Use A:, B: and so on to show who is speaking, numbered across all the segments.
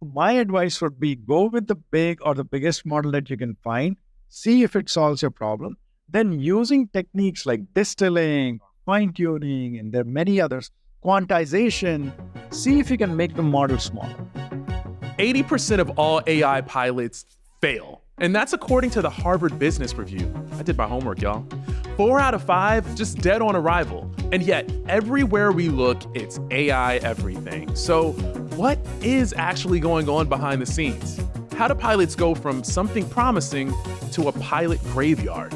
A: my advice would be go with the big or the biggest model that you can find, see if it solves your problem. Then using techniques like distilling, fine tuning, and there are many others, quantization, see if you can make the model smaller.
B: 80% of all AI pilots fail. And that's according to the Harvard Business Review. I did my homework, y'all. 4 out of 5 just dead on arrival. And yet, everywhere we look, it's AI everything. So, what is actually going on behind the scenes? How do pilots go from something promising to a pilot graveyard?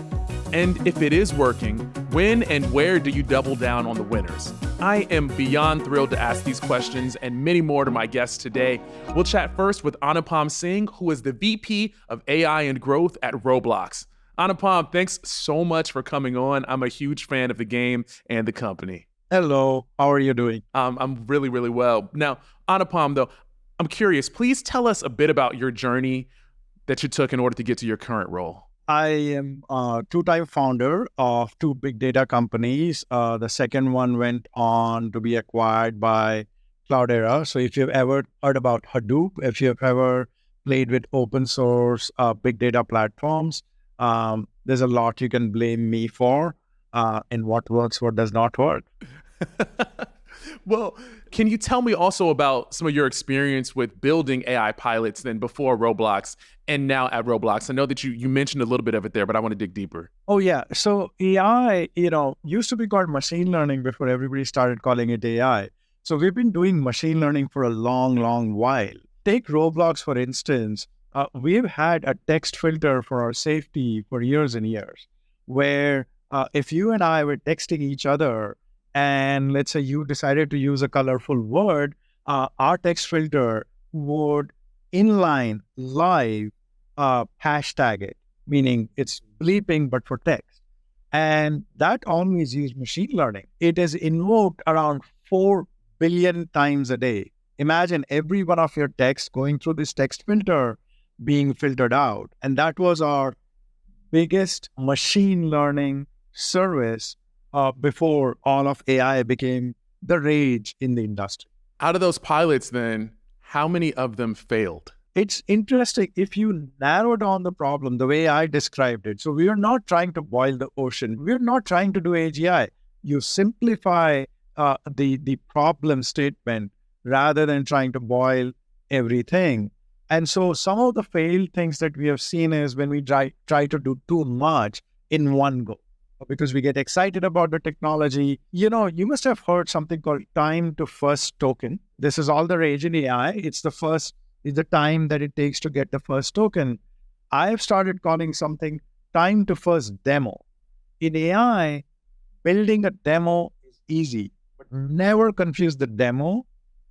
B: And if it is working, when and where do you double down on the winners? I am beyond thrilled to ask these questions and many more to my guests today. We'll chat first with Anupam Singh, who is the VP of AI and Growth at Roblox. Anupam, thanks so much for coming on. I'm a huge fan of the game and the company.
A: Hello, how are you doing?
B: I'm really, really well. Now, Anupam, though, I'm curious, please tell us a bit about your journey that you took in order to get to your current role.
A: I am a two-time founder of 2 big data companies. The second one went on to be acquired by Cloudera. So if you've ever heard about Hadoop, if you've ever played with open source big data platforms, there's a lot you can blame me for in what works, what does not work.
B: Well, can you tell me also about some of your experience with building AI pilots then before Roblox and now at Roblox? I know that you mentioned a little bit of it there, but I want to dig deeper.
A: Oh, yeah. So AI, used to be called machine learning before everybody started calling it AI. So we've been doing machine learning for a long, long while. Take Roblox, for instance. We've had a text filter for our safety for years and years, where if you and I were texting each other, and let's say you decided to use a colorful word, our text filter would inline live hashtag it, meaning it's bleeping, but for text. And that always uses machine learning. It is invoked around 4 billion times a day. Imagine every one of your texts going through this text filter being filtered out. And that was our biggest machine learning service before all of AI became the rage in the industry.
B: Out of those pilots then, how many of them failed?
A: It's interesting if you narrow down the problem the way I described it. So we are not trying to boil the ocean. We're not trying to do AGI. You simplify the problem statement rather than trying to boil everything. And so some of the failed things that we have seen is when we try to do too much in one go, because we get excited about the technology. You must have heard something called time to first token. This is all the rage in AI. It's the time that it takes to get the first token. I have started calling something time to first demo. In AI, building a demo is easy, but never confuse the demo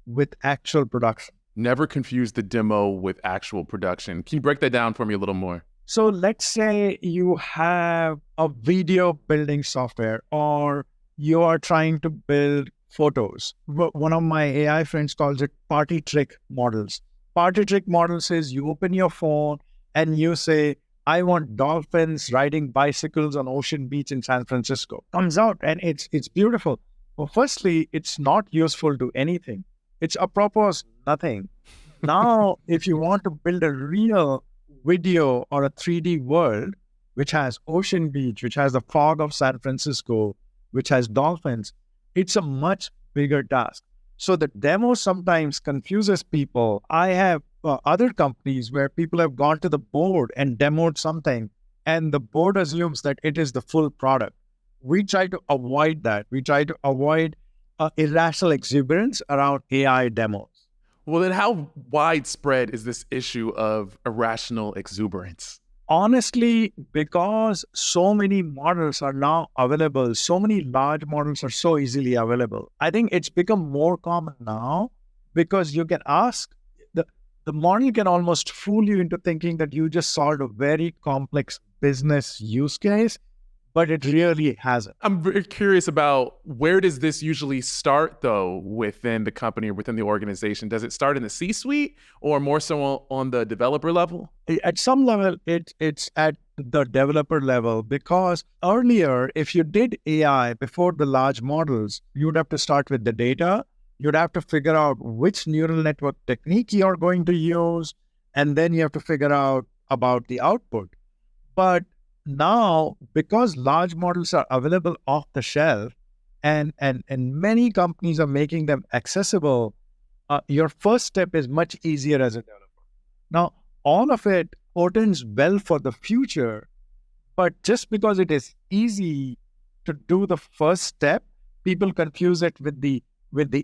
A: with actual production.
B: Never confuse the demo with actual production. Can you break that down for me a little more?
A: So let's say you have a video building software, or you are trying to build photos. One of my AI friends calls it party trick models. Party trick model says you open your phone and you say, I want dolphins riding bicycles on Ocean Beach in San Francisco. Comes out and it's beautiful. Well, firstly, it's not useful to anything. It's apropos nothing. Now, if you want to build a real video or a 3D world, which has Ocean Beach, which has the fog of San Francisco, which has dolphins, it's a much bigger task. So the demo sometimes confuses people. I have other companies where people have gone to the board and demoed something, and the board assumes that it is the full product. We try to avoid that. We try to avoid irrational exuberance around AI demos.
B: Well, then how widespread is this issue of irrational exuberance?
A: Honestly, because so many models are now available, so many large models are so easily available, I think it's become more common now because you can ask, the model can almost fool you into thinking that you just solved a very complex business use case, but it really hasn't.
B: I'm very curious about where does this usually start, though, within the company or within the organization? Does it start in the C-suite or more so on the developer level?
A: At some level, it's at the developer level, because earlier, if you did AI before the large models, you would have to start with the data. You'd have to figure out which neural network technique you're going to use, and then you have to figure out about the output. But now, because large models are available off the shelf, and many companies are making them accessible, your first step is much easier as a developer. Now, all of it portends well for the future, but just because it is easy to do the first step, people confuse it with the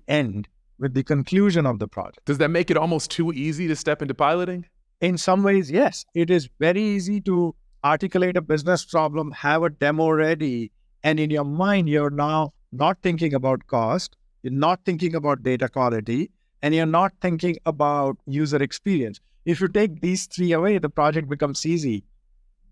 A: end, with the conclusion of the project.
B: Does that make it almost too easy to step into piloting?
A: In some ways, yes. It is very easy to articulate a business problem, have a demo ready, and in your mind, you're now not thinking about cost, you're not thinking about data quality, and you're not thinking about user experience. If you take these three away, the project becomes easy.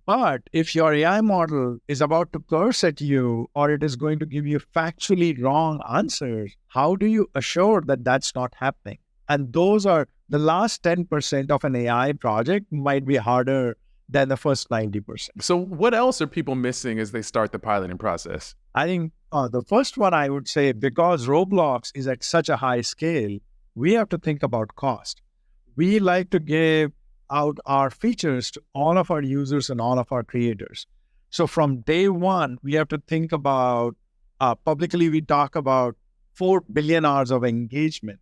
A: But if your AI model is about to curse at you, or it is going to give you factually wrong answers, how do you assure that that's not happening? And those are the last 10% of an AI project might be harder than the first 90%.
B: So what else are people missing as they start the piloting process?
A: I think the first one I would say, because Roblox is at such a high scale, we have to think about cost. We like to give out our features to all of our users and all of our creators. So from day one, we have to think about, publicly we talk about 4 billion hours of engagement.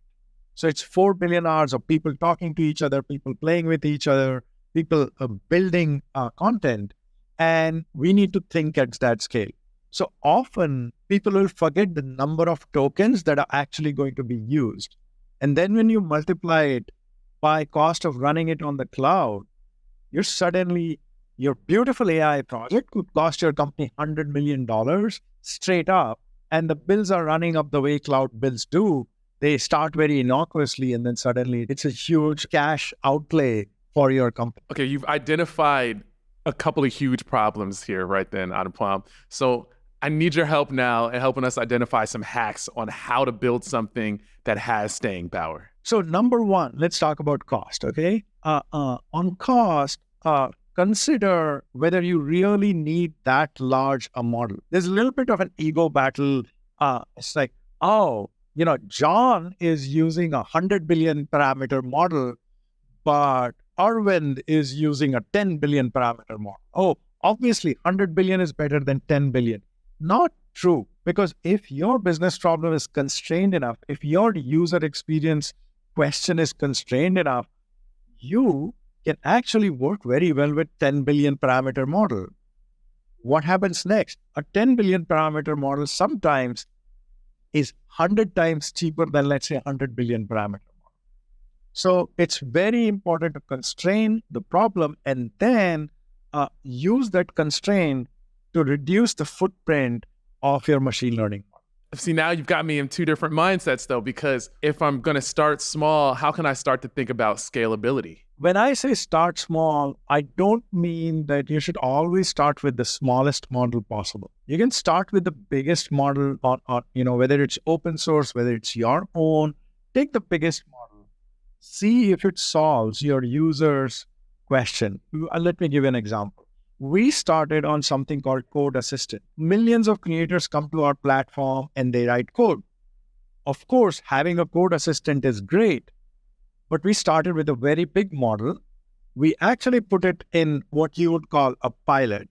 A: So it's 4 billion hours of people talking to each other, people playing with each other, people building content, and we need to think at that scale. So often people will forget the number of tokens that are actually going to be used. And then when you multiply it by cost of running it on the cloud, your beautiful AI project could cost your company $100 million straight up, and the bills are running up the way cloud bills do. They start very innocuously, and then suddenly it's a huge cash outlay for your company.
B: Okay, you've identified a couple of huge problems here right then, Anupam. So I need your help now in helping us identify some hacks on how to build something that has staying power.
A: So number one, let's talk about cost, okay? On cost, consider whether you really need that large a model. There's a little bit of an ego battle. It's like, John is using 100 billion parameter model, but Arvind is using a 10 billion parameter model. Oh, obviously 100 billion is better than 10 billion. Not true, because if your business problem is constrained enough, if your user experience question is constrained enough, you can actually work very well with 10 billion parameter model. What happens next? A 10 billion parameter model sometimes is 100 times cheaper than, let's say, 100 billion parameter model. So it's very important to constrain the problem and then use that constraint to reduce the footprint of your machine learning model.
B: See, now you've got me in two different mindsets, though, because if I'm going to start small, how can I start to think about scalability?
A: When I say start small, I don't mean that you should always start with the smallest model possible. You can start with the biggest model, on whether it's open source, whether it's your own. Take the biggest model. See if it solves your user's question. Let me give you an example. We started on something called Code Assistant. Millions of creators come to our platform and they write code. Of course, having a Code Assistant is great, but we started with a very big model. We actually put it in what you would call a pilot,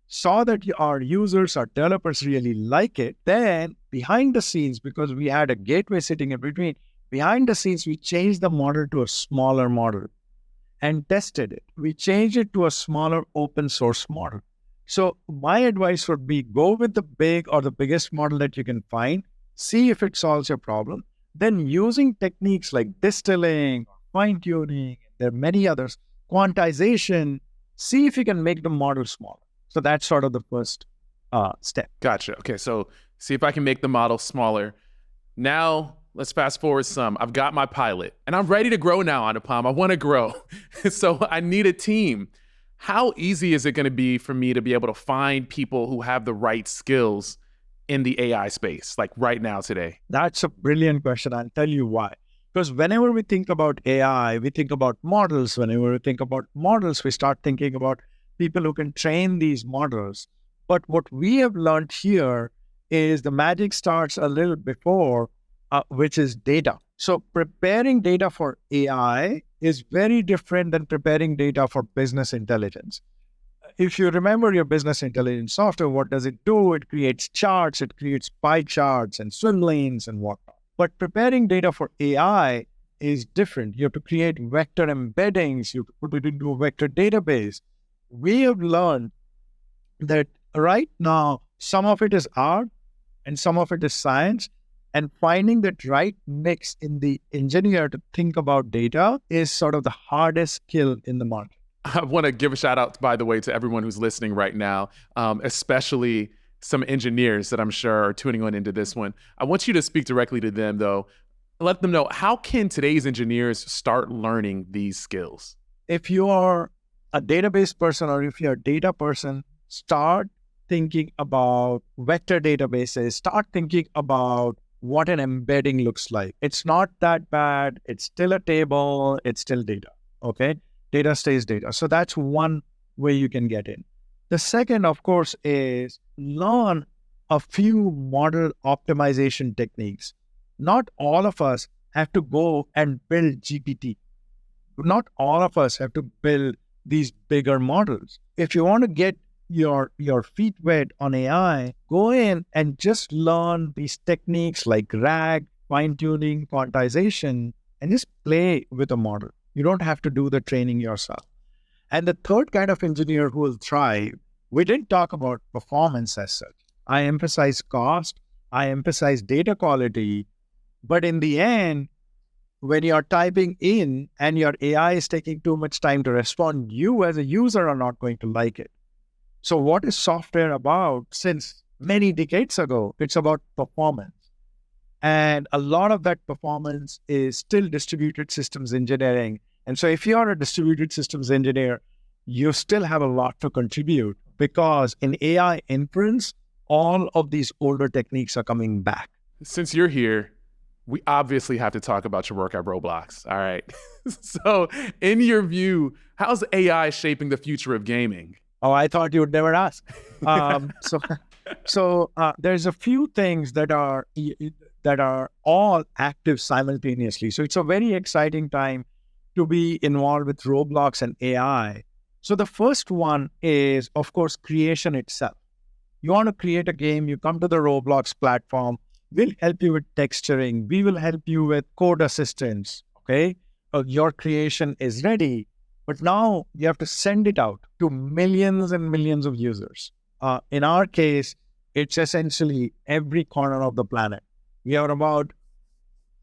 A: saw that our users, our developers really like it. Then behind the scenes, because we had a gateway sitting in between, behind the scenes, we changed the model to a smaller model and tested it. We changed it to a smaller open source model. So my advice would be go with the big or the biggest model that you can find, see if it solves your problem. Then using techniques like distilling, fine-tuning, there are many others, quantization, see if you can make the model smaller. So that's sort of the first step.
B: Gotcha. Okay, so see if I can make the model smaller. Now, let's fast forward some. I've got my pilot, and I'm ready to grow now, Anupam. I want to grow. So I need a team. How easy is it going to be for me to be able to find people who have the right skills in the AI space, like right now today?
A: That's a brilliant question. I'll tell you why. Because whenever we think about AI, we think about models. Whenever we think about models, we start thinking about people who can train these models. But what we have learned here is the magic starts a little before. which is data. So preparing data for AI is very different than preparing data for business intelligence. If you remember your business intelligence software, what does it do? It creates charts, it creates pie charts and swim lanes and whatnot. But preparing data for AI is different. You have to create vector embeddings, you have to put it into a vector database. We have learned that right now, some of it is art and some of it is science. And finding that right mix in the engineer to think about data is sort of the hardest skill in the market.
B: I want to give a shout out, by the way, to everyone who's listening right now, especially some engineers that I'm sure are tuning on into this one. I want you to speak directly to them, though. Let them know, how can today's engineers start learning these skills?
A: If you are a database person or if you're a data person, start thinking about vector databases, start thinking about what an embedding looks like. It's not that bad. It's still a table. It's still data. Okay. Data stays data. So that's one way you can get in. The second, of course, is learn a few model optimization techniques. Not all of us have to go and build GPT. Not all of us have to build these bigger models. If you want to get your feet wet on AI, go in and just learn these techniques like RAG, fine-tuning, quantization, and just play with a model. You don't have to do the training yourself. And the third kind of engineer who will thrive, we didn't talk about performance as such. I emphasize cost, I emphasize data quality, but in the end, when you're typing in and your AI is taking too much time to respond, you as a user are not going to like it. So what is software about? Since many decades ago, it's about performance. And a lot of that performance is still distributed systems engineering. And so if you're a distributed systems engineer, you still have a lot to contribute because in AI inference, all of these older techniques are coming back.
B: Since you're here, we obviously have to talk about your work at Roblox. All right. So in your view, how's AI shaping the future of gaming?
A: Oh, I thought you would never ask. So there's a few things that are all active simultaneously. So it's a very exciting time to be involved with Roblox and AI. So the first one is, of course, creation itself. You want to create a game, you come to the Roblox platform, we'll help you with texturing, we will help you with code assistance, okay? Your creation is ready, but now you have to send it out to millions and millions of users. In our case, it's essentially every corner of the planet. We have about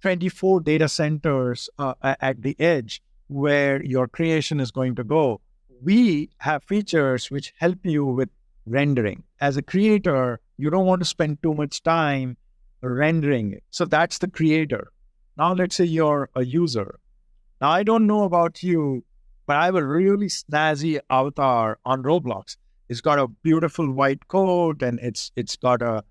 A: 24 data centers at the edge where your creation is going to go. We have features which help you with rendering. As a creator, you don't want to spend too much time rendering it. So that's the creator. Now let's say you're a user. Now I don't know about you, but I have a really snazzy avatar on Roblox. It's got a beautiful white coat and it's got a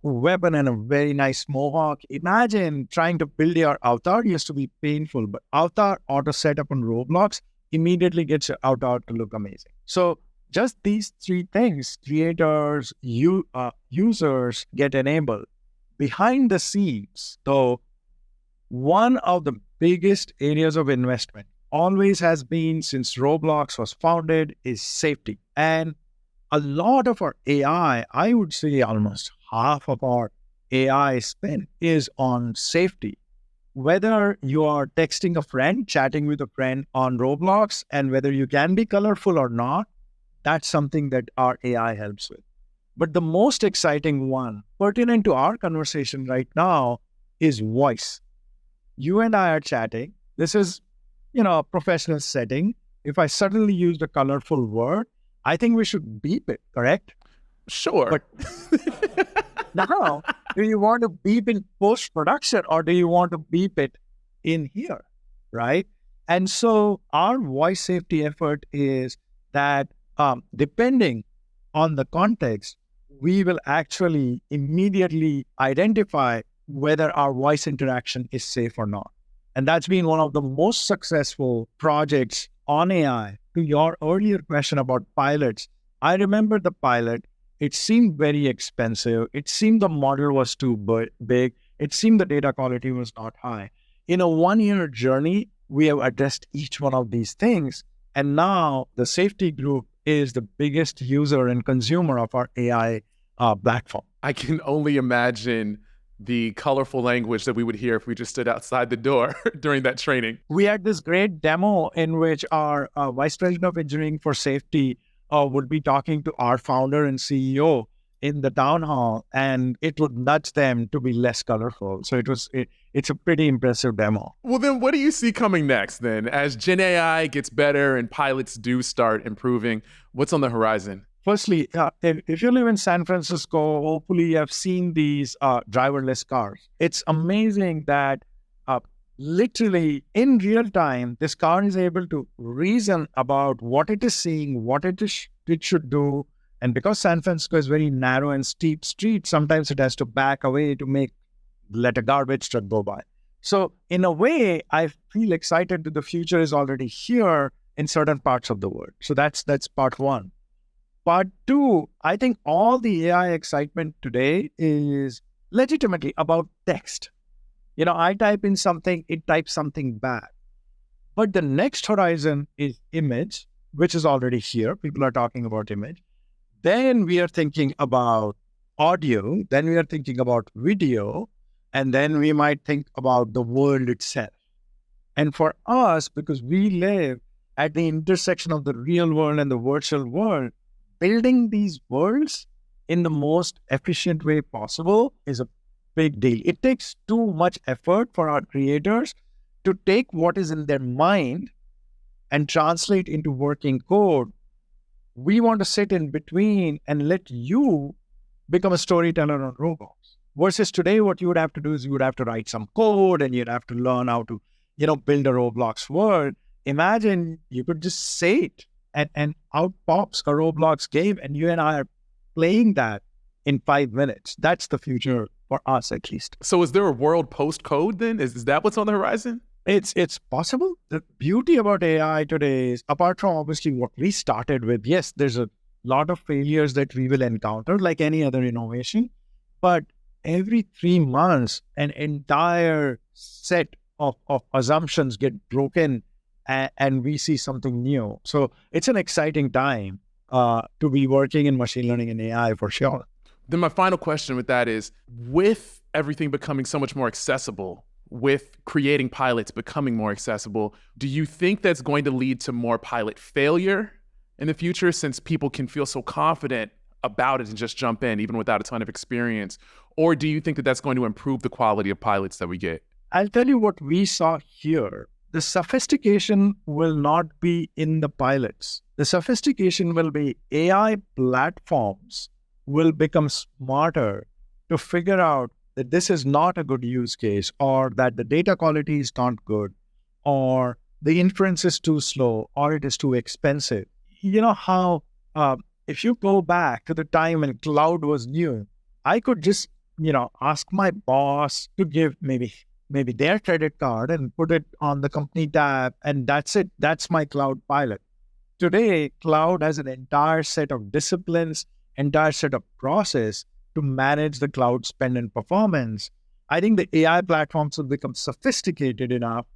A: weapon and a very nice mohawk. Imagine trying to build your avatar. It used to be painful, but avatar auto setup on Roblox immediately gets your avatar to look amazing. So just these three things, creators, users get enabled. Behind the scenes, though, one of the biggest areas of investment always has been since Roblox was founded is safety. And a lot of our AI, I would say almost half of our AI spend is on safety. Whether you are texting a friend, chatting with a friend on Roblox, and whether you can be colorful or not, that's something that our AI helps with. But the most exciting one, pertinent to our conversation right now, is voice. You and I are chatting. This is, a professional setting. If I suddenly used a colorful word, I think we should beep it, correct?
B: Sure.
A: But now, do you want to beep in post-production or do you want to beep it in here, right? And so our voice safety effort is that depending on the context, we will actually immediately identify whether our voice interaction is safe or not. And that's been one of the most successful projects on AI. To your earlier question about pilots, I remember the pilot. It seemed very expensive. It seemed the model was too big. It seemed the data quality was not high. In a 1-year journey, we have addressed each one of these things. And now the safety group is the biggest user and consumer of our AI platform.
B: I can only imagine the colorful language that we would hear if we just stood outside the door during that training.
A: We had this great demo in which our vice president of engineering for safety would be talking to our founder and CEO in the town hall, and it would nudge them to be less colorful. So it's a pretty impressive demo.
B: Well, then what do you see coming next then? As Gen AI gets better and pilots do start improving, what's on the horizon?
A: Firstly, if you live in San Francisco, hopefully you have seen these driverless cars. It's amazing that literally in real time, this car is able to reason about what it is seeing, what it should do. And because San Francisco is very narrow and steep street, sometimes it has to back away to let a garbage truck go by. So in a way, I feel excited that the future is already here in certain parts of the world. So that's part one. Part two, I think all the AI excitement today is legitimately about text. I type in something, it types something back. But the next horizon is image, which is already here. People are talking about image. Then we are thinking about audio. Then we are thinking about video. And then we might think about the world itself. And for us, because we live at the intersection of the real world and the virtual world, building these worlds in the most efficient way possible is a big deal. It takes too much effort for our creators to take what is in their mind and translate into working code. We want to sit in between and let you become a storyteller on Roblox. Versus today, what you would have to do is you would have to write some code and you'd have to learn how to, build a Roblox world. Imagine you could just say it and out pops a Roblox game and you and I are playing that in 5 minutes. That's the future for us, at least.
B: So is there a world post-code then? Is that what's on the horizon?
A: It's possible. The beauty about AI today is, apart from obviously what we started with, yes, there's a lot of failures that we will encounter like any other innovation, but every 3 months, an entire set of assumptions get broken and we see something new. So it's an exciting time to be working in machine learning and AI for sure.
B: Then my final question with that is, with everything becoming so much more accessible, with creating pilots becoming more accessible, do you think that's going to lead to more pilot failure in the future, since people can feel so confident about it and just jump in even without a ton of experience? Or do you think that that's going to improve the quality of pilots that we get?
A: I'll tell you what we saw here. The sophistication will not be in the pilots. The sophistication will be AI platforms will become smarter to figure out that this is not a good use case, or that the data quality is not good, or the inference is too slow, or it is too expensive. You know how if you go back to the time when cloud was new, I could just, ask my boss to give maybe their credit card and put it on the company tab, and that's it. That's my cloud pilot. Today, cloud has an entire set of disciplines, entire set of process to manage the cloud spend and performance. I think the AI platforms will become sophisticated enough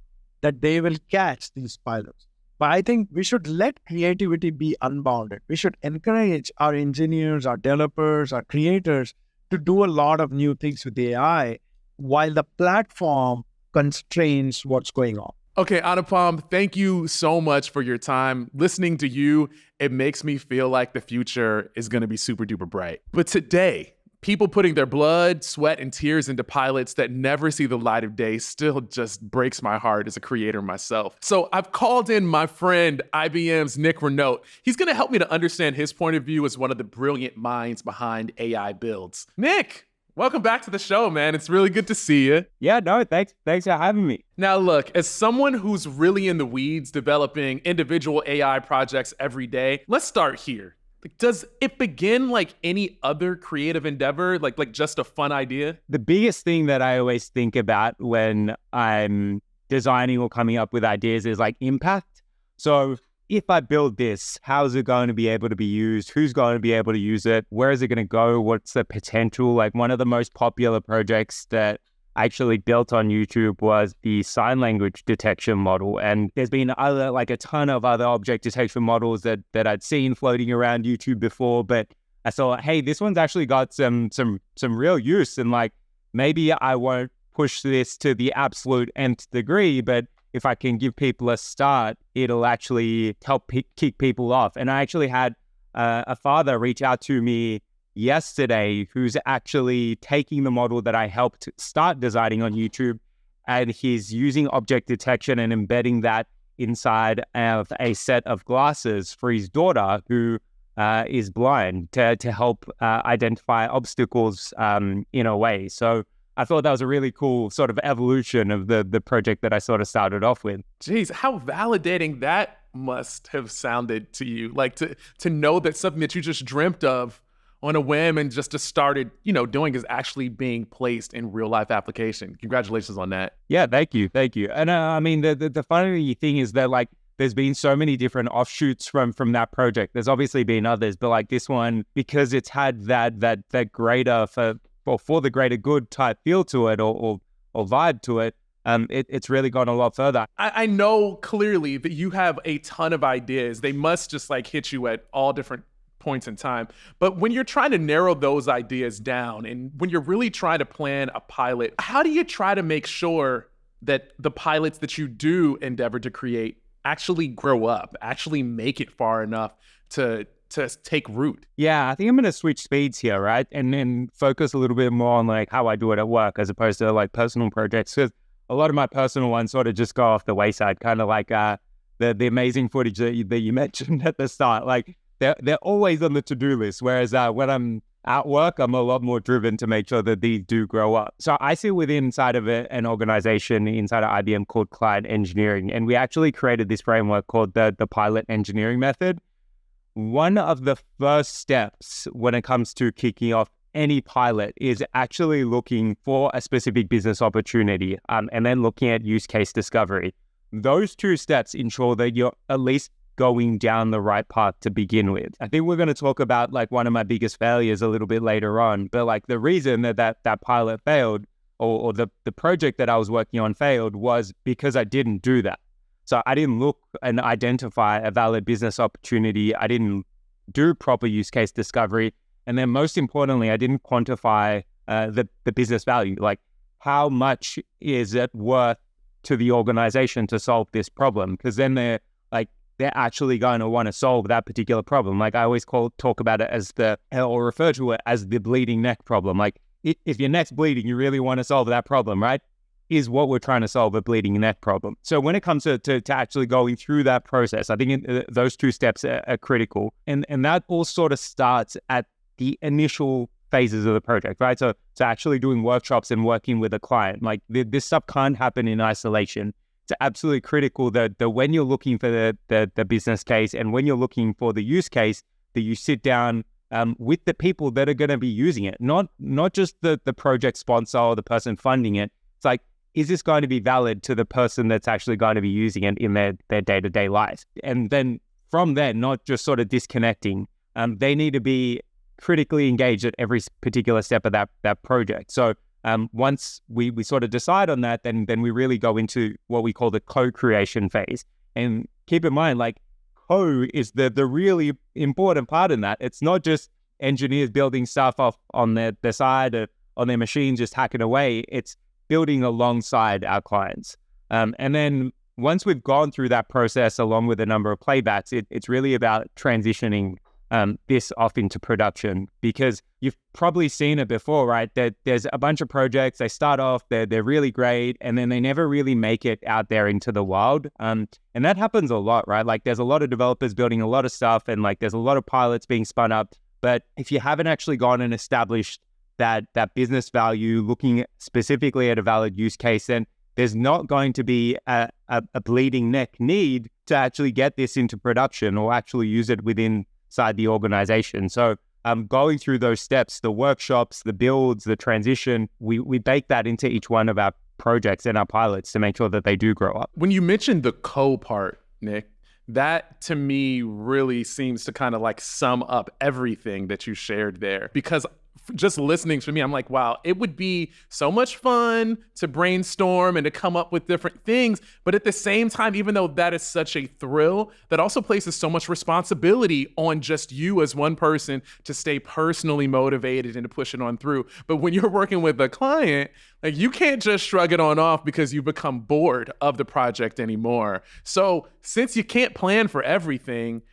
A: that they will catch these pilots. But I think we should let creativity be unbounded. We should encourage our engineers, our developers, our creators to do a lot of new things with AI while the platform constrains what's going on.
B: Okay, Anupam, thank you so much for your time. Listening to you, it makes me feel like the future is going to be super duper bright. But today, people putting their blood, sweat, and tears into pilots that never see the light of day still just breaks my heart as a creator myself. So I've called in my friend, IBM's Nick Renaud. He's going to help me to understand his point of view as one of the brilliant minds behind AI builds. Nick, welcome back to the show, man. It's really good to see you.
C: Yeah, no, thanks for having me.
B: Now, look, as someone who's really in the weeds developing individual AI projects every day, let's start here. Does it begin like any other creative endeavor, like just a fun idea?
C: The biggest thing that I always think about when I'm designing or coming up with ideas is like impact. So if I build this, how's it going to be able to be used? Who's going to be able to use it? Where is it going to go? What's the potential? Like one of the most popular projects that actually built on YouTube was the sign language detection model. And there's been a ton of other object detection models that I'd seen floating around YouTube before, but I thought, hey, this one's actually got some real use, and like maybe I won't push this to the absolute nth degree, but if I can give people a start, it'll actually help kick people off. And I actually had a father reach out to me yesterday who's actually taking the model that I helped start designing on YouTube, and he's using object detection and embedding that inside of a set of glasses for his daughter who is blind to help identify obstacles in a way. So I thought that was a really cool sort of evolution of the project that I sort of started off with.
B: Jeez, how validating that must have sounded to you, like to know that something that you just dreamt of on a whim and just started, doing is actually being placed in real life application. Congratulations on that.
C: Yeah, thank you. And I mean, the funny thing is that like there's been so many different offshoots from that project. There's obviously been others, but like this one, because it's had that greater for the greater good type feel to it or vibe to it, it's really gone a lot further.
B: I know clearly that you have a ton of ideas. They must just like hit you at all different points in time. But when you're trying to narrow those ideas down and when you're really trying to plan a pilot, how do you try to make sure that the pilots that you do endeavor to create actually grow up, actually make it far enough to take root?
C: Yeah, I think I'm going to switch speeds here, right? And then focus a little bit more on like how I do it at work as opposed to like personal projects. Because a lot of my personal ones sort of just go off the wayside, kind of like the amazing footage that you mentioned at the start. Like they're always on the to-do list. Whereas when I'm at work, I'm a lot more driven to make sure that these do grow up. So I sit inside of an organization inside of IBM called Client Engineering. And we actually created this framework called the Pilot Engineering Method. One of the first steps when it comes to kicking off any pilot is actually looking for a specific business opportunity and then looking at use case discovery. Those two steps ensure that you're at least going down the right path to begin with. I think we're going to talk about like one of my biggest failures a little bit later on, but like the reason that pilot failed or the project that I was working on failed was because I didn't do that. So I didn't look and identify a valid business opportunity. I didn't do proper use case discovery. And then most importantly, I didn't quantify the business value. Like how much is it worth to the organization to solve this problem? Because then they're actually going to want to solve that particular problem. Like I always talk about it or refer to it as the bleeding neck problem. Like if your neck's bleeding, you really want to solve that problem, right? Is what we're trying to solve a bleeding neck problem. So when it comes to actually going through that process, I think those two steps are critical. And that all sort of starts at the initial phases of the project, right? So actually doing workshops and working with a client, like this stuff can't happen in isolation. It's absolutely critical that when you're looking for the business case and when you're looking for the use case, that you sit down with the people that are going to be using it, not just the project sponsor or the person funding it. It's like, is this going to be valid to the person that's actually going to be using it in their day-to-day life? And then from there, not just sort of disconnecting, they need to be critically engaged at every particular step of that project. So once we sort of decide on that, then we really go into what we call the co-creation phase. And keep in mind, like co is the really important part in that. It's not just engineers building stuff off on their side or on their machine just hacking away. It's building alongside our clients. And then once we've gone through that process along with a number of playbacks, it's really about transitioning this off into production, because you've probably seen it before, right? That there's a bunch of projects, they start off, they're really great, and then they never really make it out there into the wild. And that happens a lot, right? Like there's a lot of developers building a lot of stuff and like there's a lot of pilots being spun up. But if you haven't actually gone and established that business value, looking specifically at a valid use case, then there's not going to be a bleeding neck need to actually get this into production or actually use it inside the organization. So going through those steps, the workshops, the builds, the transition, we bake that into each one of our projects and our pilots to make sure that they do grow up.
B: When you mentioned the part, Nick, that to me really seems to kind of like sum up everything that you shared there. Because just listening to me, I'm like, wow, it would be so much fun to brainstorm and to come up with different things. But at the same time, even though that is such a thrill, that also places so much responsibility on just you as one person to stay personally motivated and to push it on through. But when you're working with a client, like, you can't just shrug it on off because you become bored of the project anymore. So since you can't plan for everything,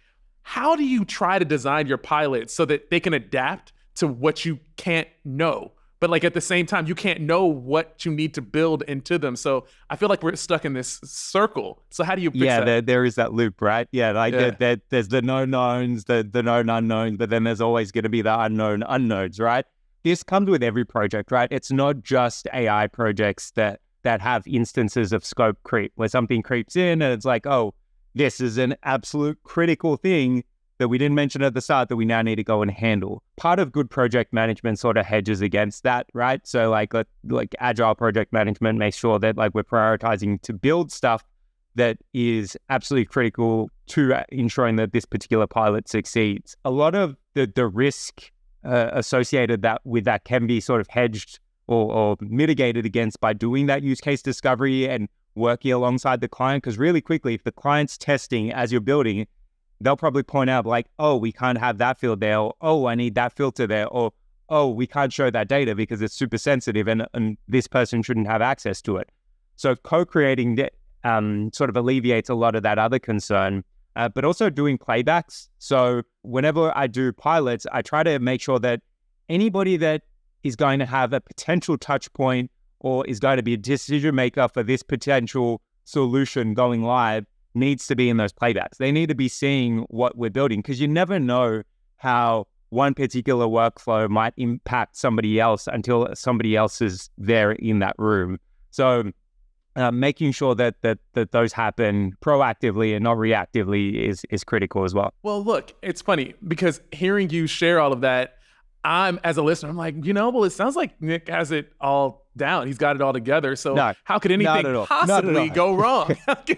B: how do you try to design your pilots so that they can adapt to what you can't know, but like at the same time, you can't know what you need to build into them? So I feel like we're stuck in this circle. So how do you fix that?
C: There is that loop, right? There's the known knowns, the known unknowns, but then there's always going to be the unknown unknowns, right? This comes with every project, right? It's not just AI projects that have instances of scope creep, where something creeps in and it's like, oh, this is an absolute critical thing that we didn't mention at the start that we now need to go and handle. Part of good project management sort of hedges against that, right? So like agile project management makes sure that like we're prioritizing to build stuff that is absolutely critical to ensuring that this particular pilot succeeds. A lot of the risk associated with that can be sort of hedged or mitigated against by doing that use case discovery and working alongside the client. Because really quickly, if the client's testing as you're building, they'll probably point out like, oh, we can't have that field there, or oh, I need that filter there, or oh, we can't show that data because it's super sensitive and this person shouldn't have access to it. So co-creating sort of alleviates a lot of that other concern, but also doing playbacks. So whenever I do pilots, I try to make sure that anybody that is going to have a potential touch point or is going to be a decision maker for this potential solution going live needs to be in those playbacks. They need to be seeing what we're building, because you never know how one particular workflow might impact somebody else until somebody else is there in that room. So making sure that those happen proactively and not reactively is critical as well.
B: Well, look, it's funny because hearing you share all of that, as a listener, I'm like, well, it sounds like Nick has it all down. He's got it all together. So how could anything possibly go wrong?
C: What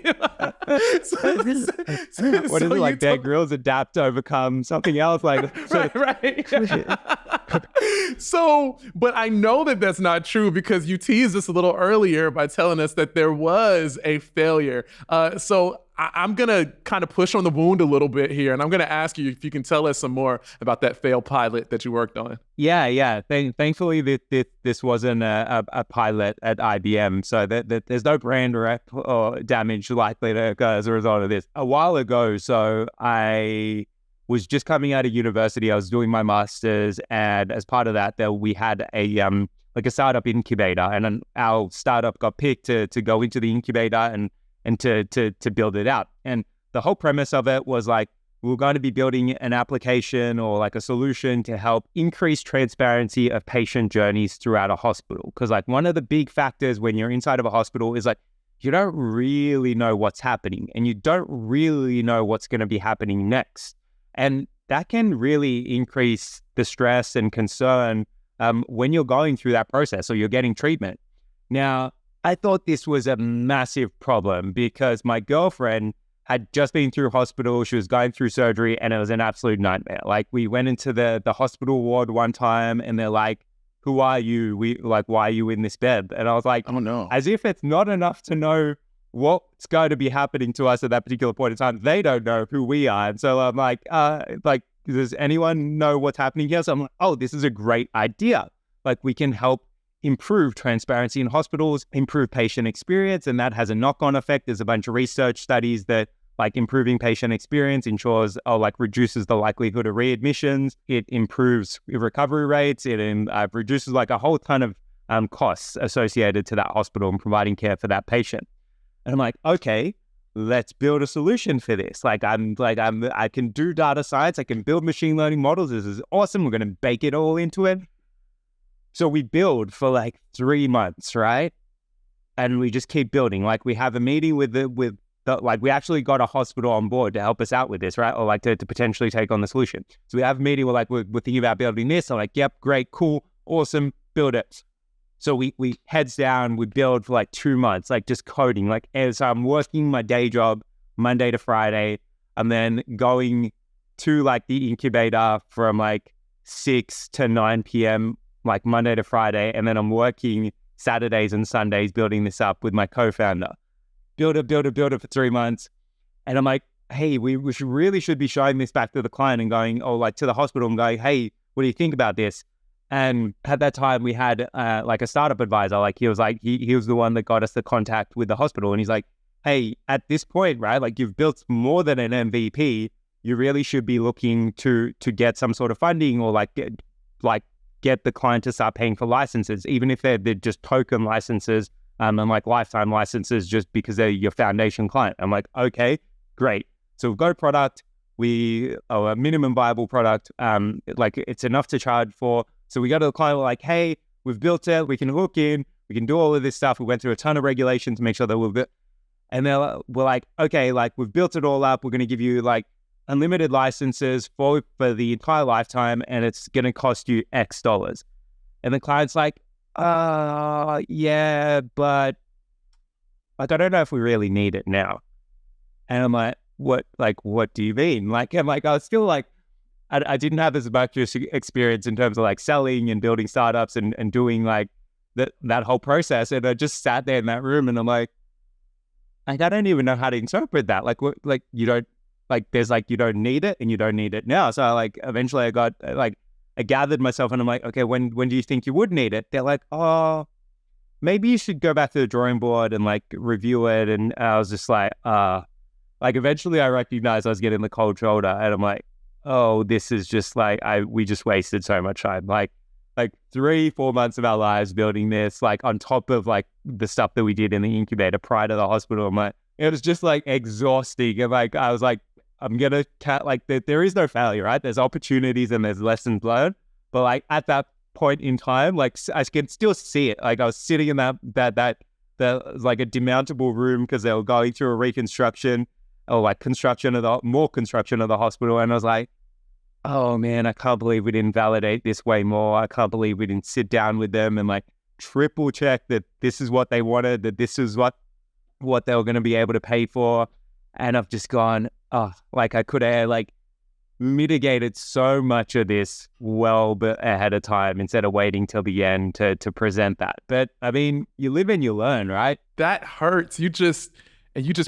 C: is it like? Bear Grylls adapt to overcome something else? Like
B: right. So, but I know that that's not true because you teased us a little earlier by telling us that there was a failure. So I'm going to kind of push on the wound a little bit here, and I'm going to ask you if you can tell us some more about that failed pilot that you worked on. Yeah.
C: Thankfully, this wasn't a pilot at IBM, so that there's no brand rep or damage likely to occur as a result of this. A while ago, so I was just coming out of university. I was doing my master's, and as part of that, we had a startup incubator, and our startup got picked to go into the incubator and to build it out. And the whole premise of it was like, we were going to be building an application or like a solution to help increase transparency of patient journeys throughout a hospital. Because like one of the big factors when you're inside of a hospital is like, you don't really know what's happening and you don't really know what's going to be happening next. And that can really increase the stress and concern when you're going through that process or you're getting treatment. Now, I thought this was a massive problem because my girlfriend had just been through hospital. She was going through surgery and it was an absolute nightmare. Like we went into the hospital ward one time and they're like, who are you? Why are you in this bed? And I was like,
A: oh no.
C: As if it's not enough to know what's going to be happening to us at that particular point in time. They don't know who we are. And so I'm like, does anyone know what's happening here? So I'm like, oh, this is a great idea. Like we can help improve transparency in hospitals, improve patient experience, and that has a knock-on effect. There's a bunch of research studies that like improving patient experience ensures reduces the likelihood of readmissions. It improves recovery rates. It reduces like a whole ton of costs associated to that hospital and providing care for that patient. And I'm like, okay, let's build a solution for this. I can do data science. I can build machine learning models. This is awesome. We're going to bake it all into it. So we build for like 3 months, right? And we just keep building. Like we have a meeting with we actually got a hospital on board to help us out with this, right? Or like to potentially take on the solution. So we have a meeting where we're thinking about building this. I'm like, yep, great, cool, awesome, build it. So we heads down, we build for like 2 months, like just coding. Like as I'm working my day job Monday to Friday, and then going to like the incubator from like 6 to 9 p.m., like Monday to Friday. And then I'm working Saturdays and Sundays building this up with my co-founder. Build it for 3 months. And I'm like, hey, we should be showing this back to the client and going, or like to the hospital and going, hey, what do you think about this? And at that time we had like a startup advisor. Like he was the one that got us the contact with the hospital. And he's like, hey, at this point, right, like you've built more than an MVP, you really should be looking to get some sort of funding or get the client to start paying for licenses, even if they're just token licenses and like lifetime licenses just because they're your foundation client. I'm like, okay, great. So we've got a product, a minimum viable product, like it's enough to charge for. So we go to the client, we're like, hey, we've built it, we can hook in, we can do all of this stuff. We went through a ton of regulation to make sure that and we're like, okay, like we've built it all up. We're going to give you like unlimited licenses for the entire lifetime, and it's going to cost you X dollars. And the client's like, yeah, but like, I don't know if we really need it now. And I'm like, what do you mean? Like, I'm like, I was still like, I didn't have as much experience in terms of like selling and building startups and doing like that whole process. And I just sat there in that room and I'm like, I don't even know how to interpret that. Like, what, like, you don't, like, there's like, you don't need it and you don't need it now. So like, eventually I got like, I gathered myself and I'm like, okay, when do you think you would need it? They're like, oh, maybe you should go back to the drawing board and like review it. And I was just like eventually I recognized I was getting the cold shoulder and I'm like, oh, this is just like, we just wasted so much time. Like 3-4 months of our lives building this, like on top of like the stuff that we did in the incubator prior to the hospital. I'm like, it was just like exhausting. And like, I was like, I'm going to like, there is no failure, right? There's opportunities and there's lessons learned. But like at that point in time, like I can still see it. Like I was sitting in that like a demountable room because they were going through a reconstruction or like more construction of the hospital. And I was like, oh man, I can't believe we didn't validate this way more. I can't believe we didn't sit down with them and like triple check that this is what they wanted, that this is what they were going to be able to pay for. And I've just gone, oh, like I could have like mitigated so much of this well ahead of time instead of waiting till the end to present that. But I mean, you live and you learn, right?
B: That hurts. You just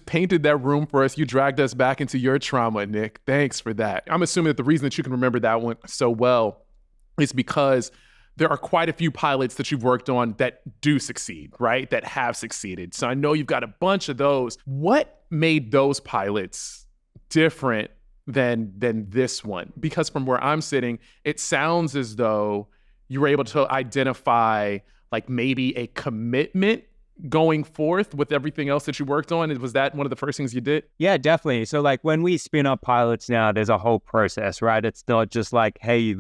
B: painted that room for us. You dragged us back into your trauma, Nick. Thanks for that. I'm assuming that the reason that you can remember that one so well is because there are quite a few pilots that you've worked on that do succeed, right? That have succeeded. So I know you've got a bunch of those. What made those pilots different than this one? Because from where I'm sitting, it sounds as though you were able to identify like maybe a commitment going forth with everything else that you worked on. Was that one of the first things you did?
C: Yeah, definitely. So like when we spin up pilots now, there's a whole process, right? It's not just like, hey, you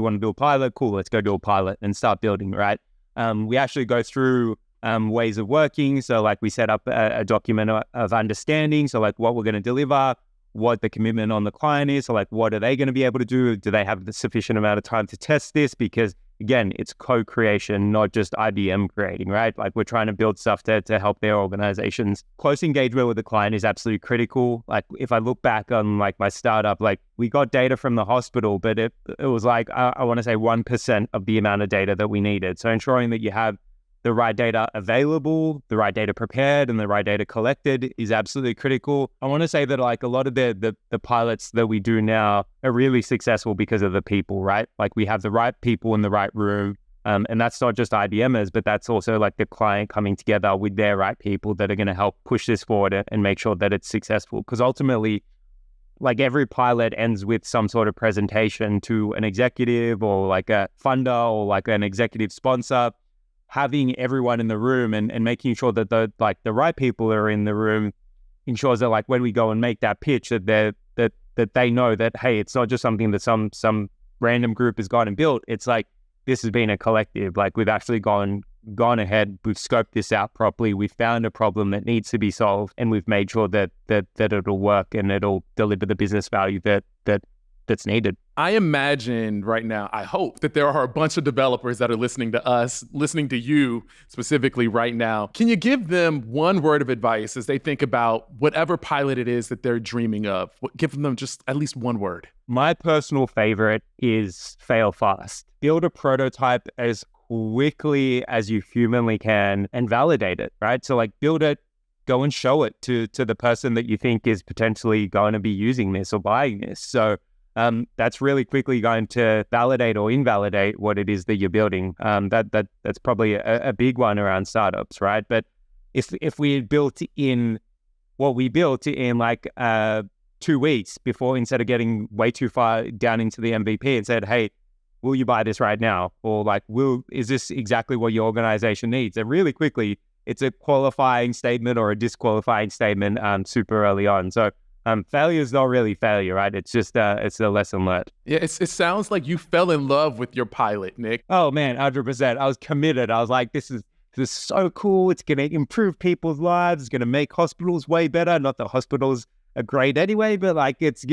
C: want to do a pilot? Cool, let's go do a pilot and start building, right? We actually go through ways of working. So like we set up a document of understanding. So like what we're going to deliver, what the commitment on the client is. So like, what are they going to be able to do? Do they have the sufficient amount of time to test this? Because again, it's co-creation, not just IBM creating, right? Like we're trying to build stuff to help their organizations. Close engagement with the client is absolutely critical. Like if I look back on like my startup, like we got data from the hospital, but it was like, I want to say 1% of the amount of data that we needed. So ensuring that you have the right data available, the right data prepared, and the right data collected is absolutely critical. I want to say that like a lot of the pilots that we do now are really successful because of the people, right? Like we have the right people in the right room. And that's not just IBMers, but that's also like the client coming together with their right people that are going to help push this forward and make sure that it's successful. Because ultimately, like every pilot ends with some sort of presentation to an executive or like a funder or like an executive sponsor. Having everyone in the room and making sure that the right people are in the room ensures that like when we go and make that pitch that they know that, hey, it's not just something that some random group has gone and built. It's like this has been a collective. Like we've actually gone ahead, we've scoped this out properly, we've found a problem that needs to be solved, and we've made sure that it'll work and it'll deliver the business value that that's needed.
B: I imagine right now, I hope that there are a bunch of developers that are listening to us, listening to you specifically right now. Can you give them one word of advice as they think about whatever pilot it is that they're dreaming of? Give them just at least one word.
C: My personal favorite is fail fast. Build a prototype as quickly as you humanly can and validate it, right? So like build it, go and show it to the person that you think is potentially going to be using this or buying this. So that's really quickly going to validate or invalidate what it is that you're building. That's probably a big one around startups, right? But if we had built in what we built in like 2 weeks before, instead of getting way too far down into the MVP and said, hey, will you buy this right now? Or like, is this exactly what your organization needs? And really quickly, it's a qualifying statement or a disqualifying statement super early on. So failure is not really failure, right? It's just it's a lesson learned.
B: Yeah, it sounds like you fell in love with your pilot, Nick.
C: Oh man, 100%. I was committed. I was like, this is so cool. It's going to improve people's lives. It's going to make hospitals way better. Not that hospitals are great anyway, but like it's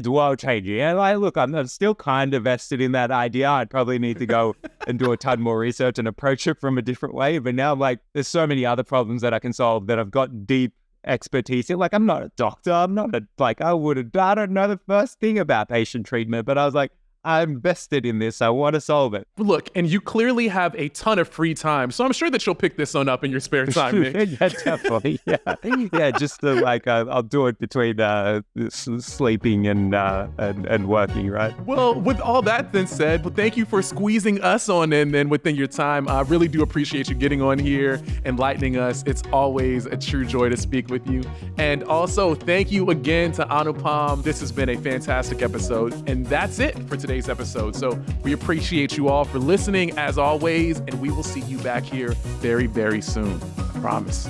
C: world changing. And like, look, I'm still kind of vested in that idea. I'd probably need to go and do a ton more research and approach it from a different way. But now I'm like, there's so many other problems that I can solve that I've got deep expertise in. Like, I'm not a doctor. I don't know the first thing about patient treatment, but I was like, I'm vested in this. I want to solve it.
B: Look, and you clearly have a ton of free time, so I'm sure that you'll pick this one up in your spare time, Nick.
C: Yeah, definitely. Yeah. Just to, like, I'll do it between sleeping and working, right?
B: Well, with all that then said, well, thank you for squeezing us on in then within your time. I really do appreciate you getting on here, enlightening us. It's always a true joy to speak with you. And also, thank you again to Anupam. This has been a fantastic episode, and that's it for today's episode. So we appreciate you all for listening as always, and we will see you back here very, very soon. I promise.